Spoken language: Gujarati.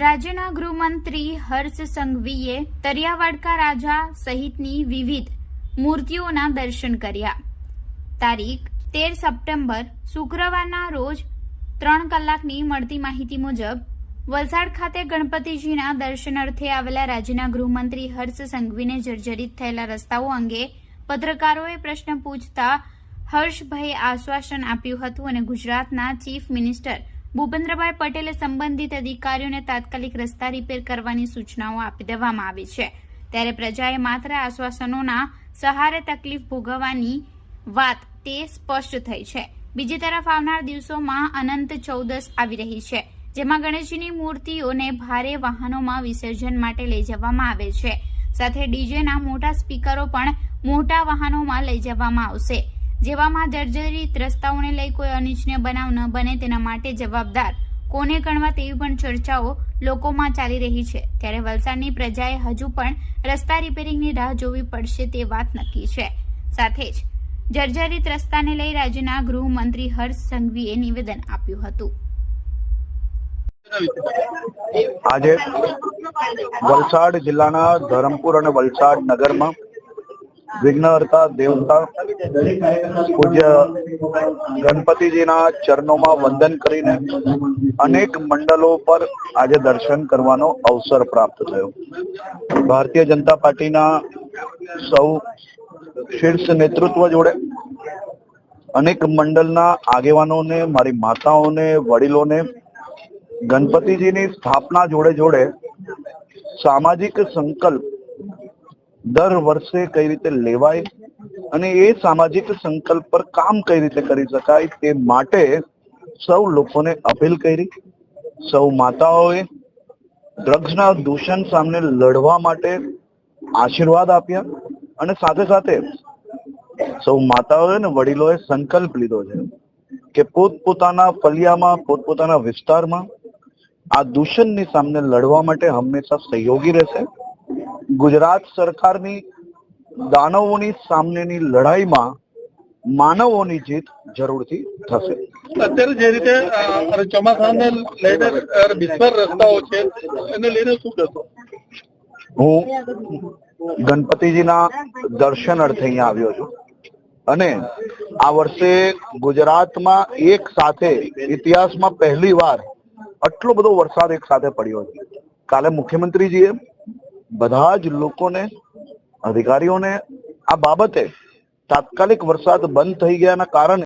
રાજ્યના ગૃહમંત્રી હર્ષ સંઘવીએ તરિયાવાડકા રાજા સહિતની વિવિધ મૂર્તિઓના દર્શન કર્યા। તારીખ 13 સપ્ટેમ્બર શુક્રવારના રોજ 3 કલાકની મળતી માહિતી મુજબ વલસાડ ખાતે ગણપતિજીના દર્શનાર્થે આવેલા રાજ્યના ગૃહમંત્રી હર્ષ સંઘવીને જર્જરિત થયેલા રસ્તાઓ અંગે પત્રકારોએ પ્રશ્ન પૂછતા હર્ષભાઈએ આશ્વાસન આપ્યું હતું અને ગુજરાતના ચીફ મિનિસ્ટર ભૂપેન્દ્રભાઈ પટેલે સંબંધિત અધિકારીઓને તાત્કાલિક રસ્તા રિપેર કરવાની સૂચનાઓ આપી દેવામાં આવી છે। ત્યારે પ્રજાએ માત્ર આશ્વાસનોના સહારે તકલીફ ભોગવવાની વાત તે સ્પષ્ટ થઈ છે। બીજી તરફ આવનાર દિવસોમાં અનંત ચૌદસ આવી રહી છે, જેમાં ગણેશજીની મૂર્તિઓને ભારે વાહનોમાં વિસર્જન માટે લઈ જવામાં આવે છે। સાથે ડીજેના મોટા સ્પીકરો પણ મોટા વાહનોમાં લઈ જવામાં આવશે, જેવામાં જર્જરિત રસ્તાઓને લઈ કોઈ અનિચ્છનીય બનાવ ન બને તેના માટે જવાબદાર કોને ગણવા તેવી પણ ચર્ચાઓ લોકોમાં ચાલી રહી છે। ત્યારે વલસાડની પ્રજાએ હજુ પણ રસ્તા રિપેરિંગની રાહ જોવી પડશે તે વાત નક્કી છે। સાથે જ જર્જરિત રસ્તાને લઈ રાજ્યના ગૃહમંત્રી હર્ષ સંઘવીએ નિવેદન આપ્યું હતું। આજે વલસાડ જિલ્લાના ધરમપુર અને વલસાડ નગરમાં વિઘ્નહર્તા દેવતા પૂજ્ય ગણપતિજીના ચરણોમાં વંદન કરીને અનેક મંડળો પર આજે દર્શન કરવાનો અવસર પ્રાપ્ત થયો। ભારતીય જનતા પાર્ટીના સૌ શીર્ષ નેતૃત્વ જોડે અનેક મંડળના આગેવાનોને, મારી માતાઓને, વડીલોને ગણપતિજીની સ્થાપના જોડે જોડે સામાજિક સંકલ્પ દર વર્ષે કઈ રીતે લેવાય અને એ સામાજિક સંકલ્પ પર કામ કઈ રીતે કરી શકાય તે માટે સૌ લોકોને અપીલ કરી। સૌ માતાઓએ ડ્રગ્સના દૂષણ સામે લડવા માટે આશીર્વાદ આપ્યા અને સાથે સાથે સૌ માતાઓએ અને વડીલોએ સંકલ્પ લીધો છે કે પોતપોતાના ફલિયામાં, પોતપોતાના વિસ્તારમાં આ દૂષણની સામે લડવા માટે હંમેશા સહયોગી રહેશે। ગુજરાત સરકારની દાનવોની સામેની લડાઈમાં માનવોની જીત જરૂરથી થશે। અત્યારે જે રીતે ચોમાસાને લઈને બિસ્માર રસ્તાઓ છે એને લઈને શું કહેશો? હું ગણપતિજીના દર્શન અર્થે અહીંયા આવ્યો છું અને આ વર્ષે ગુજરાતમાં એક સાથે ઇતિહાસમાં પહેલી વાર આટલો બધો વરસાદ એક સાથે પડ્યો છે। કાલે મુખ્યમંત્રીજીએ બધા જ લોકોને, અધિકારીઓને આ બાબતે તાત્કાલિક વરસાદ બંધ થઈ ગયાના કારણે